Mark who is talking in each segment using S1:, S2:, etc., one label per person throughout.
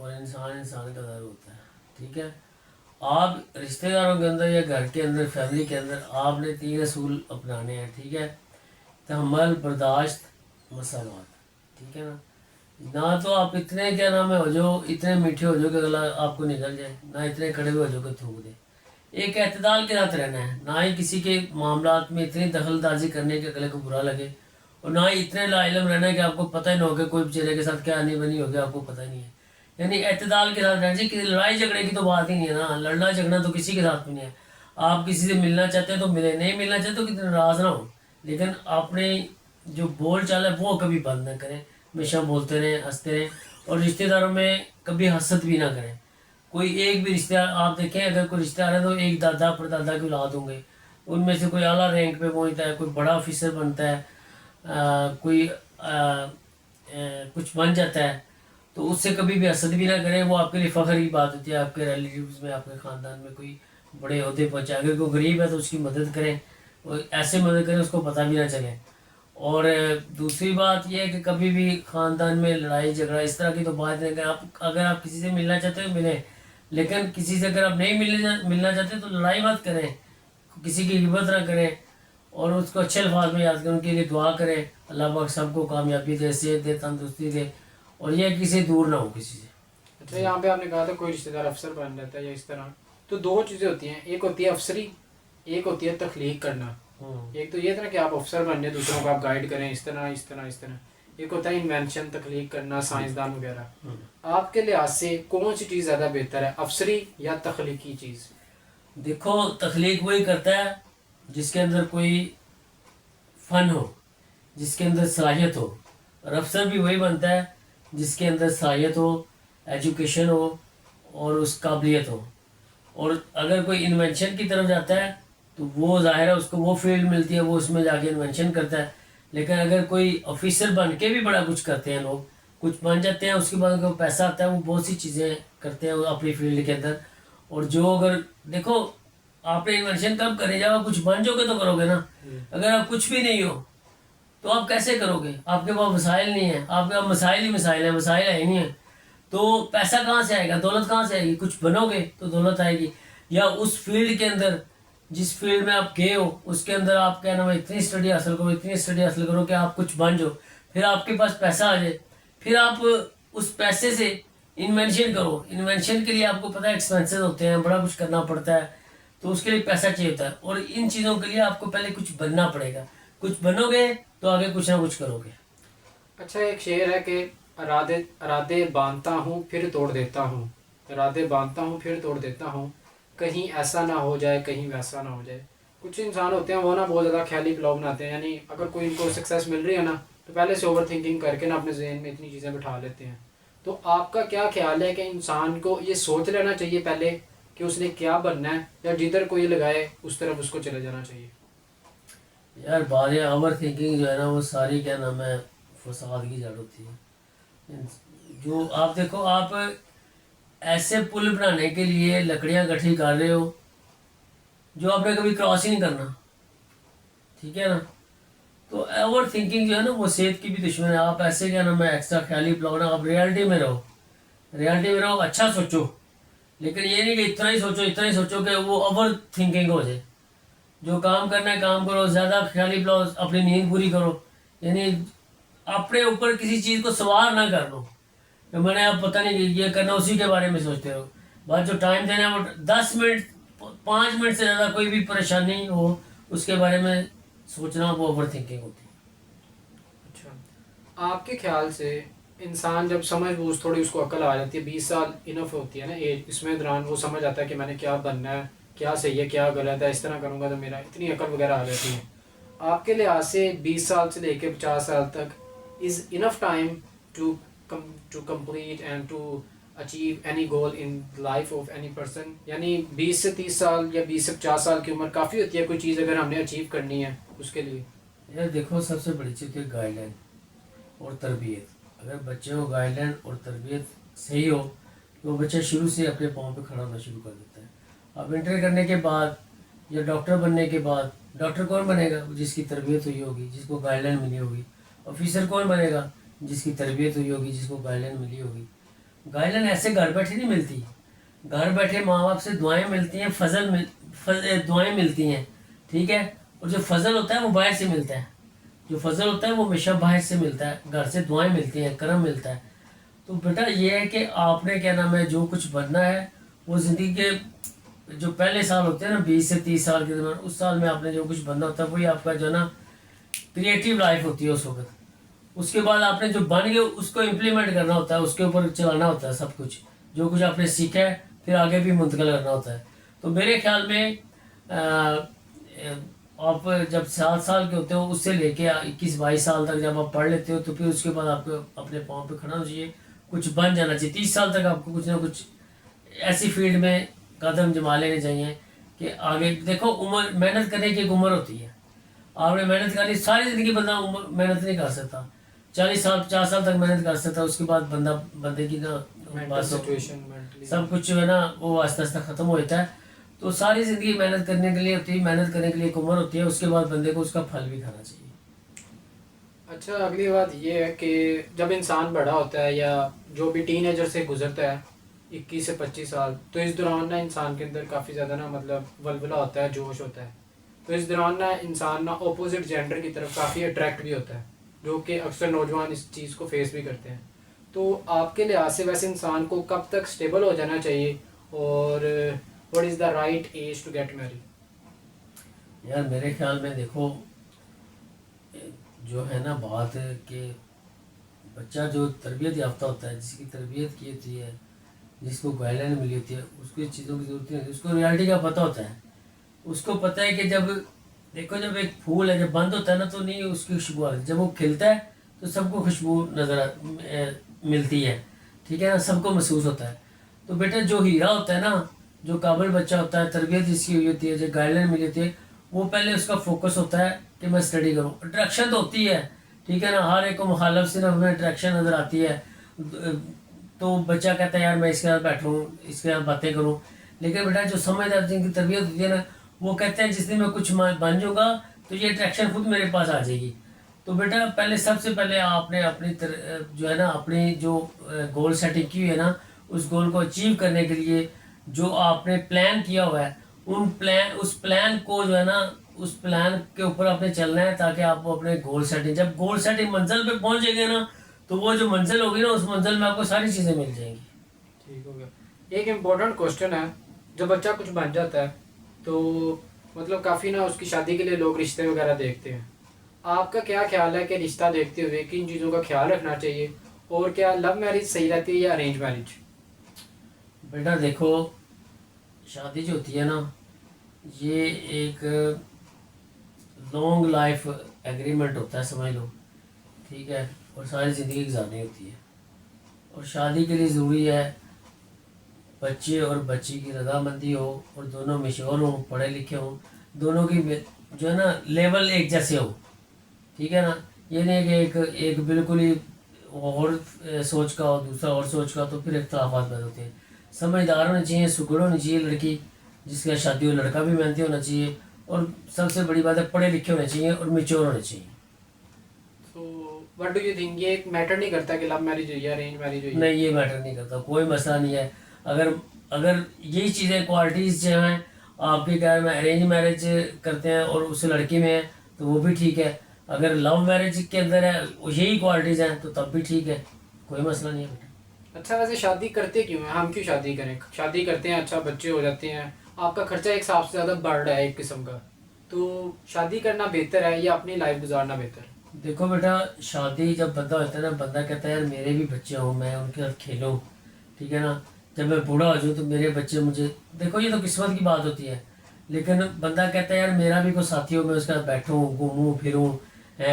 S1: اور انسان انسان کا در ہوتا ہے. ٹھیک ہے. آپ رشتہ داروں کے اندر یا گھر کے اندر فیملی کے اندر آپ نے 3 اصول اپنانے ہیں. ٹھیک ہے. تحمل، برداشت، مساوات. ٹھیک ہے نا. نہ تو آپ اتنے کیا نام ہے ہو جو اتنے میٹھے ہو جو کہ اگلا آپ کو نکل جائے، نہ اتنے کڑوے ہو جو کہ تھوک دے. ایک اعتدال کے ساتھ رہنا ہے. نہ ہی کسی کے معاملات میں اتنی دخل اندازی کرنے کے اگلے کو برا لگے، اور نہ ہی اتنے لا علم رہنا ہے کہ آپ کو پتہ ہی نہ ہو کہ کوئی بیچارے کے ساتھ کیا آنی بنی ہوگی آپ کو پتہ ہی نہیں ہے. یعنی اعتدال کے ساتھ رہنا چاہیے. کہ لڑائی جھگڑے کی تو بات ہی نہیں ہے نا. لڑنا جھگڑنا تو کسی کے ساتھ بھی نہیں ہے. آپ کسی سے ملنا چاہتے ہیں تو ملے، نہیں ملنا چاہتے تو کتنے ناراض نہ ہو، لیکن اپنے جو بول چال ہے وہ کبھی بند نہ کریں. ہمیشہ بولتے رہیں، ہنستے رہیں. اور رشتہ داروں میں کبھی حسد بھی نہ کریں. کوئی ایک بھی رشتہ آپ دیکھیں، اگر کوئی رشتہ آ رہا ہے تو ایک دادا پردادا کی اولاد ہوں گے، ان میں سے کوئی اعلیٰ رینک پہ پہنچتا ہے، کوئی بڑا آفیسر بنتا ہے، کوئی کچھ بن جاتا ہے، تو اس سے کبھی بھی حسد بھی نہ کریں. وہ آپ کے لیے فخر کی بات ہوتی ہے. آپ کے ریلیٹیوز میں، آپ کے خاندان میں کوئی بڑے عہدے پہنچا، اگر کوئی غریب ہے تو اس کی مدد کریں، اور ایسے مدد کریں اس کو پتہ بھی نہ چلے. اور دوسری بات یہ ہے کہ کبھی بھی خاندان میں لڑائی جھگڑا اس طرح کی تو بات نہیں. اگر آپ کسی سے ملنا چاہتے ہیں ملیں، لیکن کسی سے اگر آپ نہیں ملنا چاہتے تو لڑائی مت کریں، کسی کی غیبت نہ کریں، اور اس کو اچھے الفاظ میں یاد کریں، ان کے لیے دعا کریں. اللہ پاک سب کو کامیابی دے، صحت دے، تندرستی دے، اور یہ کسی سے دور نہ ہو کسی سے.
S2: اچھا، یہاں پہ آپ نے کہا تھا کوئی رشتہ دار افسر بن جاتا ہے یا اس طرح، تو 2 چیزیں ہوتی ہیں. ایک ہوتی ہے افسری، ایک ہوتی ہے تخلیق کرنا. ایک تو یہ تھا کہ آپ افسر بن جائیں، دوسروں کو آپ گائیڈ کریں اس طرح اس طرح اس طرح. ایک ہوتا ہے انوینشن، تخلیق کرنا، سائنسدان وغیرہ. آپ کے لحاظ سے کون سی چیز زیادہ بہتر ہے، افسری یا تخلیقی چیز؟
S1: دیکھو، تخلیق وہی کرتا ہے جس کے اندر کوئی فن ہو، جس کے اندر صلاحیت ہو. اور افسر بھی وہی بنتا ہے جس کے اندر صلاحیت ہو، ایجوکیشن ہو، اور اس قابلیت ہو. اور اگر کوئی انوینشن کی طرف جاتا ہے تو وہ ظاہر ہے اس کو وہ فیلڈ ملتی ہے، وہ اس میں جا کے انوینشن کرتا ہے. لیکن اگر کوئی آفیسر بن کے بھی بڑا کچھ کرتے ہیں، لوگ کچھ بن جاتے ہیں، اس کے بعد اگر پیسہ آتا ہے وہ بہت سی چیزیں کرتے ہیں اپنی فیلڈ کے اندر. اور جو اگر دیکھو آپ نے انوینشن کب کرے، جب آپ کچھ بن جاؤ گے تو کرو گے نا. اگر آپ کچھ بھی نہیں ہو تو آپ کیسے کرو گے؟ آپ کے پاس مسائل نہیں ہیں، آپ کے پاس مسائل ہی مسائل ہیں، مسائل ہے ہی نہیں ہیں، تو پیسہ کہاں سے آئے گا، دولت کہاں سے آئے گی؟ کچھ بنو گے تو دولت آئے گی. یا اس فیلڈ کے اندر جس فیلڈ میں آپ گئے ہو اس کے اندر آپ کیا نام ہے اتنی اسٹڈی حاصل کرو، اتنی اسٹڈی حاصل کرو کہ آپ کچھ بن جاؤ. پھر آپ کے پاس پیسہ آ جائے، پھر آپ اس پیسے سے انوینشن کرو. انوینشن کے لیے آپ کو پتہ ہے ایکسپینسز ہوتے ہیں، بڑا کچھ کرنا پڑتا ہے، تو اس کے لیے پیسہ چاہیے ہوتا ہے. اور ان چیزوں کے لیے آپ کو پہلے کچھ بننا پڑے گا. کچھ بنو گے تو آگے کچھ نہ کچھ کرو گے.
S2: اچھا، ایک شعر ہے کہ ارادے باندھتا ہوں پھر توڑ دیتا ہوں، ارادے باندھتا ہوں پھر توڑ دیتا ہوں، کہیں ایسا نہ ہو جائے کہیں ویسا نہ ہو جائے. کچھ انسان ہوتے ہیں وہ نا بہت زیادہ خیالی پلاؤ بناتے ہیں. یعنی اگر کوئی ان کو سکسیس مل رہی ہے نا تو پہلے سے اوور تھنکنگ کر کے نا اپنے ذہن میں اتنی چیزیں بٹھا لیتے ہیں. تو آپ کا کیا خیال ہے کہ انسان کو یہ سوچ لینا چاہیے پہلے کہ اس نے کیا بننا ہے، یا جدھر کوئی لگائے اس طرف اس کو چلے جانا چاہیے؟
S1: یار باتیں اوور تھنکنگ جو ہے نا وہ ساری کیا نام ہے فساد کی جڑ ہوتی ہے. جو آپ دیکھو، آپ ایسے پل بنانے کے لیے لکڑیاں اکٹھی کر رہے ہو جو آپ نے کبھی کراس ہی نہیں کرنا. ٹھیک ہے نا. تو اوور تھنکنگ جو ہے نا وہ صحت کی بھی دشمن ہے. آپ ایسے کیا نام ہے ایکسٹرا خیالی پلاؤ نا، آپ ریالٹی میں رہو، ریالٹی میں رہو، اچھا سوچو. لیکن یہ نہیں کہ اتنا ہی سوچو اتنا ہی سوچو کہ وہ اوور تھنکنگ ہو جائے. جو کام کرنا ہے کام کرو، زیادہ خیالی پلاؤ، اپنی نیند پوری کرو. یعنی اپنے اوپر کسی چیز کو سوار نہ کر لو کہ میں نے اب پتہ نہیں یہ کرنا، اسی کے بارے میں سوچتے رہو. بات جو ٹائم دینا ہے وہ 10 منٹ 5 منٹ سے زیادہ کوئی بھی پریشانی ہو اس کے بارے میں سوچنا، وہ اوور تھنکنگ ہوتی ہے.
S2: اچھا، آپ کے خیال سے انسان جب سمجھ بوجھ تھوڑی اس کو عقل آ جاتی ہے، 20 سال انف ہوتی ہے نا ایج، اس میں دوران وہ سمجھ آتا ہے کہ میں نے کیا بننا ہے، کیا صحیح ہے کیا غلط ہے، اس طرح کروں گا تو میرا، اتنی عقل وغیرہ آ جاتی ہے. آپ کے لحاظ سے 20 سال سے لے کے 50 سال تک is enough time to complete and to achieve any goal in life of any person? یعنی 20 سے 30 سال یا 20 سے 50 سال کی عمر کافی ہوتی ہے کوئی چیز اگر ہم نے اچیو کرنی ہے اس کے لیے؟
S1: یار دیکھو، سب سے بڑی چیز ہے گائیڈ لائن اور تربیت. اگر بچوں کو گائیڈ لائن اور تربیت صحیح ہو تو وہ بچہ شروع سے اپنے پاؤں پہ کھڑا ہونا شروع کر دیتا ہے. اب انٹر کرنے کے بعد یا ڈاکٹر بننے کے بعد، ڈاکٹر کون بنے گا؟ جس کی تربیت ہوئی ہوگی، جس کو گائیڈ لائن ملی ہوگی. آفیسر کون بنے گا؟ جس کی تربیت ہوئی ہوگی، جس کو گائیڈ لائن ملی ہوگی. گائیڈ لائن ایسے گھر بیٹھے نہیں ملتی. گھر بیٹھے ماں باپ سے دعائیں ملتی ہیں، دعائیں ملتی ہیں، ٹھیک ہے. اور جو فضل ہوتا ہے وہ باہر سے ملتا ہے. جو فضل ہوتا ہے وہ ہمیشہ باہر سے ملتا ہے، گھر سے دعائیں ملتی ہیں، کرم ملتا ہے. تو بیٹا یہ ہے کہ آپ نے کیا نام ہے جو کچھ بننا ہے وہ زندگی کے جو پہلے سال ہوتے ہیں نا 20 سے 30 سال کے دوران، اس سال میں آپ نے جو کچھ بننا ہوتا ہے وہی آپ کا جو ہے نا کریٹیو لائف ہوتی ہے اس وقت. اس کے بعد آپ نے جو بن گئے اس کو امپلیمنٹ کرنا ہوتا ہے، اس کے اوپر چلانا ہوتا ہے سب کچھ جو کچھ آپ نے سیکھا ہے پھر آگے بھی منتقل کرنا ہوتا ہے. تو میرے خیال میں آپ جب 7 سال کے ہوتے ہو اس سے لے کے 21 22 سال تک جب آپ پڑھ لیتے ہو تو پھر اس کے بعد آپ کو اپنے پاؤں پہ کھڑا ہونا چاہیے، کچھ بن جانا چاہیے. 30 سال تک آپ کو کچھ نہ کچھ ایسی فیلڈ میں قدم جما لینے چاہیے کہ آگے دیکھو. عمر محنت کرنے کی ایک عمر ہوتی ہے. آپ نے محنت کری ساری زندگی، بندہ محنت نہیں کر سکتا. 40 سال 50 سال تک محنت کر سکتا ہے، اس کے بعد بندے کی نا سب کچھ جو ہے نا وہ آہستہ آہستہ ختم ہو جاتا ہے. تو ساری زندگی محنت کرنے کے لیے ہوتی ہے، محنت کرنے کے لیے ایک عمر ہوتی ہے، اس کے بعد بندے کو اس کا پھل بھی کھانا چاہیے.
S2: اچھا، اگلی بات یہ ہے کہ جب انسان بڑا ہوتا ہے یا جو بھی ٹین ایجر سے گزرتا ہے 21 سے 25 سال، تو اس دوران نا انسان کے اندر کافی زیادہ نا مطلب ولولہ ہوتا ہے، جوش ہوتا ہے. تو اس دوران نا انسان نا اپوزٹ جینڈر کی طرف کافی اٹریکٹ بھی ہوتا ہے، جو کہ اکثر نوجوان اس چیز کو فیس بھی کرتے ہیں. تو آپ کے لحاظ سے ویسے انسان کو کب تک اسٹیبل ہو جانا چاہیے اور what is the right age to get married?
S1: یار میرے خیال میں دیکھو جو ہے نا بات کہ بچہ جو تربیت یافتہ ہوتا ہے، جس کی تربیت کی ہوتی ہے، جس کو گائیڈ لائن ملی ہوتی ہے، اس کو چیزوں کی ضرورت نہیں ہوتی، اس کو ریالٹی کا پتہ ہوتا ہے. اس کو پتہ ہے کہ جب دیکھو جب ایک پھول ہے جب بند ہوتا ہے نا تو نہیں اس کی خوشبو آتی، جب وہ کھلتا ہے تو سب کو خوشبو ملتی ہے، ٹھیک ہے نا، سب کو محسوس ہوتا ہے. تو بیٹا جو ہیرا ہوتا ہے نا، جو قابل بچہ ہوتا ہے، تربیت جس کی ہوئی ہوتی ہے، جو گائیڈ لائن ملی ہوتی ہے، وہ پہلے اس کا فوکس ہوتا ہے کہ میں اسٹڈی کروں. اٹریکشن تو ہوتی ہے، ٹھیک ہے نا، ہر ایک کو مخالف صرف میں اٹریکشن نظر آتی ہے. تو بچہ کہتا ہے یار میں اس کے ساتھ بیٹھوں، اس کے ساتھ باتیں کروں. لیکن بیٹا جو سمجھدار جن کی تربیت ہوتی ہے نا، وہ کہتے ہیں جس دن میں کچھ بن جاؤں گا تو یہ اٹریکشن خود میرے پاس آ جائے گی. تو بیٹا پہلے سب سے پہلے آپ نے اپنی جو ہے نا اپنی جو گول سیٹنگ کی ہوئی ہے نا، اس گول کو اچیو کرنے کے لیے جو آپ نے پلان کیا ہوا ہے اس پلان کو جو ہے نا اس پلان کے اوپر آپ نے چلنا ہے تاکہ آپ کو اپنے گول سیٹنگ جب گول سیٹنگ منزل پہ پہنچ جائے گے نا تو وہ جو منزل ہوگی نا اس منزل میں آپ کو ساری چیزیں مل جائیں گی.
S2: ٹھیک ہو گیا. ایک امپورٹنٹ کوشچن ہے، جب بچہ کچھ بن جاتا ہے تو مطلب کافی نا اس کی شادی کے لیے لوگ رشتے وغیرہ دیکھتے ہیں. آپ کا کیا خیال ہے کہ رشتہ دیکھتے ہوئے کن چیزوں کا خیال رکھنا چاہیے، اور کیا لو میرج صحیح رہتی ہے یا ارینج میرج؟
S1: بیٹا دیکھو شادی جو ہوتی ہے نا یہ ایک لانگ لائف ایگریمنٹ ہوتا ہے، سمجھ لو، ٹھیک ہے، اور ساری زندگی گزارنی ہوتی ہے. اور شادی کے لیے ضروری ہے بچے اور بچی کی رضامندی ہو، اور دونوں مشہور ہوں، پڑھے لکھے ہوں، دونوں کی جو ہے نا لیول ایک جیسے ہو، ٹھیک ہے نا. یہ نہیں کہ ایک بالکل ہی اور سوچ کا ہو، دوسرا اور سوچ کا، تو پھر اختلافات پیدا ہوتے ہیں. سمجھدار ہونے چاہیے، سکڑ ہونی چاہیے لڑکی جس کا شادی ہو، لڑکا بھی محنتی ہونا چاہیے، اور سب سے بڑی بات ہے پڑھے لکھے ہونے چاہیے اور میچور ہونے چاہیے.
S2: تو وٹ ڈو یو تھنک یہ میٹر نہیں کرتا کہ لو میرج ہوئی ہے ارینج میرج ہوئی ہے؟
S1: نہیں، یہ میٹر نہیں کرتا، کوئی مسئلہ نہیں ہے. اگر یہی چیزیں کوالٹیز جو ہیں آپ کے گھر میں ارینج میرج کرتے ہیں اور اس لڑکی میں ہے تو وہ بھی ٹھیک ہے. اگر لو میرج کے اندر ہے یہی کوالٹیز ہیں تو تب بھی ٹھیک ہے، کوئی مسئلہ نہیں ہے.
S2: اچھا، ویسے شادی کرتے کیوں ہیں؟ ہم کیوں شادی کریں؟ شادی کرتے ہیں، اچھا بچے ہو جاتے ہیں، آپ کا خرچہ ایک حساب سے زیادہ بڑھ رہا ہے ایک قسم کا. تو شادی کرنا بہتر ہے یا اپنی لائف گزارنا بہتر ہے؟
S1: دیکھو بیٹا شادی جب بندہ ہوتا ہے نا، بندہ کہتا ہے یار میرے بھی بچے ہوں، میں ان کے ساتھ کھیلوں، ٹھیک ہے نا، جب میں بوڑھا ہو جاؤں تو میرے بچے مجھے، دیکھو یہ تو قسمت کی بات ہوتی ہے. لیکن بندہ کہتا ہے یار میرا بھی کوئی ساتھی ہو، میں اس کے ساتھ بیٹھوں، گھوموں پھروں،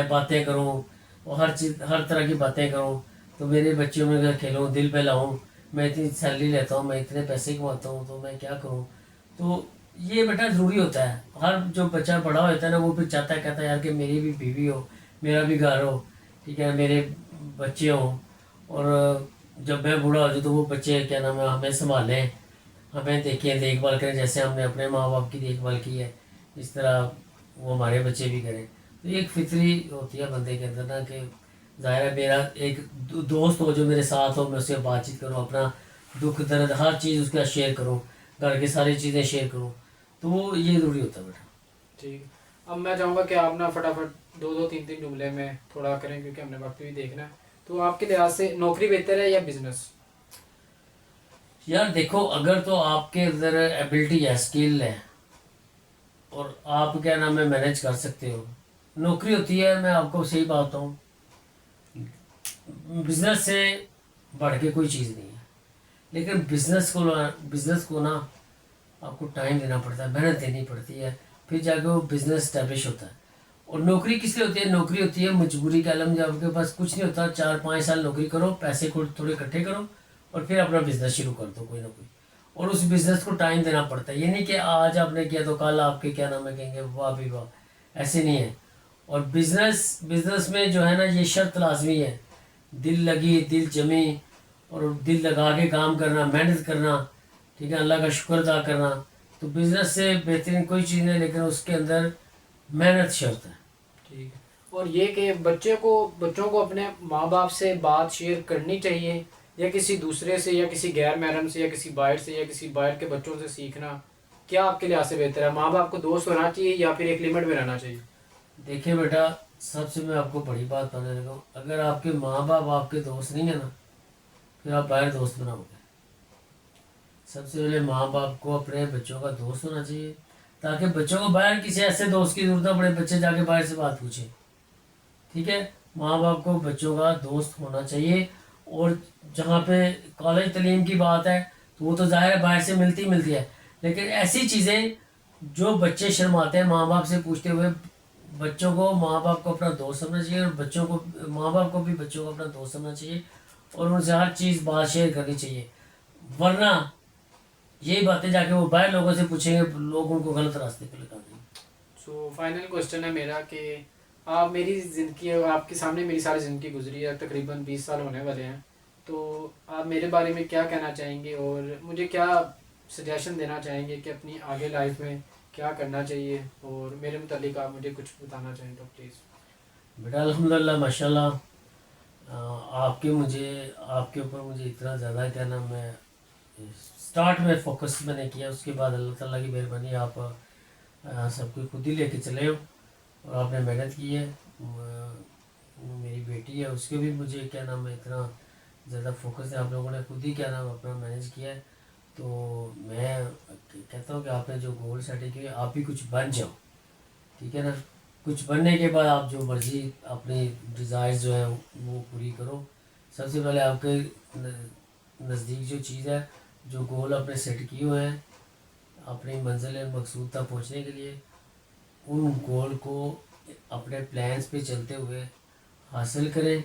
S1: باتیں کروں، اور ہر طرح کی باتیں کروں، تو میرے بچوں میں کھیلوں، دل پہ لاؤں. میں اتنی سیلری لیتا ہوں، میں اتنے پیسے کماتا ہوں، تو میں کیا کروں. تو یہ بیٹا ضروری ہوتا ہے. ہر جو بچہ بڑا ہو جاتا ہے نا وہ پھر چاہتا ہے، کہتا ہے یار کہ میری بھی بیوی ہو، میرا بھی گھر ہو، ٹھیک ہے، میرے بچے ہوں، اور جب میں بوڑھا ہو جاؤں تو وہ بچے کیا نام ہے ہمیں سنبھالیں، ہمیں دیکھیں، دیکھ بھال کریں، جیسے ہم نے اپنے ماں باپ کی دیکھ بھال کی ہے اس طرح وہ ہمارے بچے بھی کریں. تو یہ ایک فطری ہوتی ہے بندے کے اندر نا کہ ظاہر ہے میرا ایک دوست ہو جو میرے ساتھ ہو، میں اس سے بات چیت کروں، اپنا دکھ درد ہر چیز اس کے ساتھ شیئر کروں، گھر کی ساری چیزیں شیئر کروں، تو وہ یہ ضروری ہوتا ہے بیٹا۔
S2: ٹھیک ہے، اب میں چاہوں گا کہ آپ نا فٹافٹ دو دو تین تین جملے میں تھوڑا کریں کیونکہ ہم نے وقت بھی دیکھنا ہے. تو آپ کے لحاظ سے نوکری بہتر ہے یا بزنس؟
S1: یار دیکھو، اگر تو آپ کے اندر ایبلٹی ہے، اسکل ہے، اور آپ کیا نام ہے مینیج کر سکتے ہو، نوکری ہوتی ہے، میں آپ کو صحیح بات بتاؤں، بزنس سے بڑھ کے کوئی چیز نہیں ہے، لیکن بزنس کو نا آپ کو ٹائم دینا پڑتا ہے، محنت دینی پڑتی ہے، پھر جا کے وہ بزنس اسٹیبلش ہوتا ہے۔ اور نوکری کس لیے ہوتی ہے؟ نوکری ہوتی ہے مجبوری کا عالم، جب آپ کے پاس کچھ نہیں ہوتا، 4-5 سال نوکری کرو، پیسے کو تھوڑے اکٹھے کرو، اور پھر اپنا بزنس شروع کر دو کوئی نہ کوئی، اور اس بزنس کو ٹائم دینا پڑتا ہے، یہ نہیں کہ آج آپ نے کیا تو کل آپ کے کیا نام ہے کہیں گے واہ بھی واہ، ایسے نہیں ہے۔ اور بزنس میں جو ہے نا یہ شرط لازمی ہے، دل لگی، دل جمی، اور دل لگا کے کام کرنا، محنت کرنا، ٹھیک ہے، اللہ کا شکر ادا کرنا، تو بزنس سے بہترین کوئی چیز نہیں، لیکن اس کے اندر محنت شرط ہے۔
S2: ٹھیک ہے، اور یہ کہ بچوں کو اپنے ماں باپ سے بات شیئر کرنی چاہیے یا کسی دوسرے سے یا کسی غیر محرم سے یا کسی باہر سے یا کسی باہر کے بچوں سے سیکھنا، کیا آپ کے لحاظ سے بہتر ہے؟ ماں باپ کو دوست ہونا چاہیے یا پھر ایک لمٹ میں رہنا چاہیے؟
S1: دیکھیں بیٹا، سب سے میں آپ کو بڑی بات بتانے لگا ہوں، اگر آپ کے ماں باپ آپ کے دوست نہیں ہیں نا، پھر آپ باہر دوست بناؤ گے۔ سب سے پہلے ماں باپ کو اپنے بچوں کا دوست ہونا چاہیے، تاکہ بچوں کو باہر کسی ایسے دوست کی ضرورت نہ پڑے بچے جا کے باہر سے بات پوچھیں، ٹھیک ہے۔ ماں باپ کو بچوں کا دوست ہونا چاہیے، اور جہاں پہ کالج تعلیم کی بات ہے تو وہ تو ظاہر ہے باہر سے ملتی ہے، لیکن ایسی چیزیں جو بچے شرماتے ہیں ماں باپ سے پوچھتے ہوئے، بچوں کو ماں باپ کو اپنا دوست سمجھنا چاہیے، اور بچوں کو ماں باپ کو بھی بچوں کو اپنا دوست سمجھنا چاہیے، اور ان سے ہر چیز بات شیئر کرنی چاہیے، ورنہ یہی باتیں جا کے وہ باہر لوگوں سے پوچھیں گے، لوگ ان کو غلط راستے پہ لگا دیں گے۔
S2: سو فائنل کوشچن ہے میرا کہ آپ میری زندگی، آپ کے سامنے میری ساری زندگی گزری ہے، تقریباً 20 سال ہونے والے ہیں، تو آپ میرے بارے میں کیا کہنا چاہیں گے اور مجھے کیا سجیشن دینا چاہیں گے کہ اپنی آگے لائف میں کیا کرنا چاہیے، اور میرے متعلق آپ مجھے کچھ بتانا چاہیں تو پلیز۔
S1: بیٹا الحمدللہ ماشاء اللہ، آپ کے اوپر مجھے اتنا زیادہ کیا نام ہے، اسٹارٹ میں فوکس میں نے کیا، اس کے بعد اللہ تعالیٰ کی مہربانی، آپ سب کو خود ہی لے کے چلے ہو، اور آپ نے محنت کی ہے۔ میری بیٹی ہے، اس کے بھی مجھے کیا نام ہے اتنا زیادہ فوکس ہے، آپ لوگوں نے خود ہی کیا نام اپنا مینیج کیا ہے، تو میں کہتا ہوں کہ آپ نے جو گول سیٹ کیے آپ بھی کچھ بن جاؤ، ٹھیک ہے نا۔ کچھ بننے کے بعد آپ جو مرضی اپنی ڈیزائرز جو ہیں وہ پوری کرو۔ سب سے پہلے آپ کے نزدیک جو چیز ہے، جو گول اپنے سیٹ کیے ہوئے ہیں اپنی منزل مقصود تک پہنچنے کے لیے، ان گول کو اپنے پلانس پہ چلتے ہوئے حاصل کریں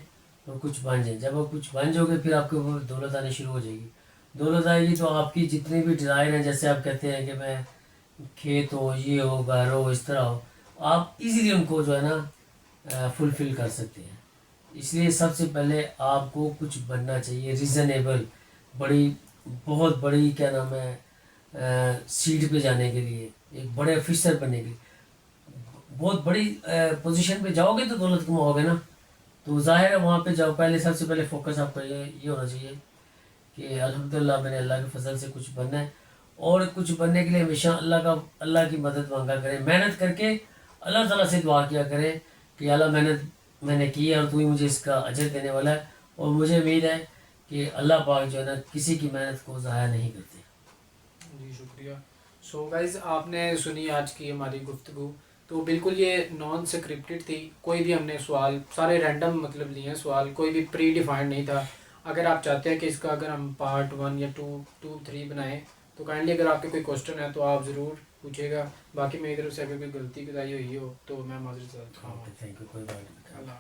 S1: اور کچھ بن جائیں۔ جب آپ کچھ بن جاؤ گے پھر آپ کے اوپر دولت آنی شروع ہو جائے گی۔ دولت آئے گی تو آپ کی جتنی بھی ڈیزائر ہیں، جیسے آپ کہتے ہیں کہ میں کھیت ہو، یہ ہو، گھر ہو، اس طرح ہو، آپ ایزیلی ان کو جو ہے نا فلفل کر سکتے ہیں۔ اس لیے سب سے پہلے آپ کو کچھ بننا چاہیے ریزنیبل، بہت بڑی کیا نام ہے سیٹ پہ جانے کے لیے، ایک بڑے آفیسر بننے کے لیے، بہت بڑی پوزیشن پہ جاؤ گے تو دولت کماؤ گے نا، تو ظاہر ہے وہاں پہ جاؤ، پہلے سب سے پہلے فوکس آپ کا یہ ہونا چاہیے کہ الحمدللہ میں نے اللہ کے فضل سے کچھ بننا ہے، اور کچھ بننے کے لیے ہمیشہ اللہ کی مدد مانگا کریں، محنت کر کے اللہ تعالیٰ سے دعا کیا کریں کہ اللہ محنت میں نے کی ہے اور تو ہی مجھے اس کا اجر دینے والا ہے، اور مجھے امید ہے کہ اللہ پاک جو ہے نا کسی کی محنت کو ضائع نہیں کرتے۔
S2: جی شکریہ۔ سو گائز، آپ نے سنی آج کی ہماری گفتگو، تو بالکل یہ نان سکرپٹڈ تھی، کوئی بھی ہم نے سوال سارے رینڈم مطلب لیے ہیں، سوال کوئی بھی پری ڈیفائنڈ نہیں تھا۔ اگر آپ چاہتے ہیں کہ اس کا اگر ہم پارٹ 1 یا 2 3 بنائیں تو کائنڈلی اگر آپ کے کوئی کوشچن ہے تو آپ ضرور پوچھے گا، باقی میری طرف سے اگر کوئی غلطی کوتاہی ہوئی ہو تو میں معذرت چاہتا ہوں۔
S1: تھینک یو، کوئی بات نہیں۔
S2: اللہ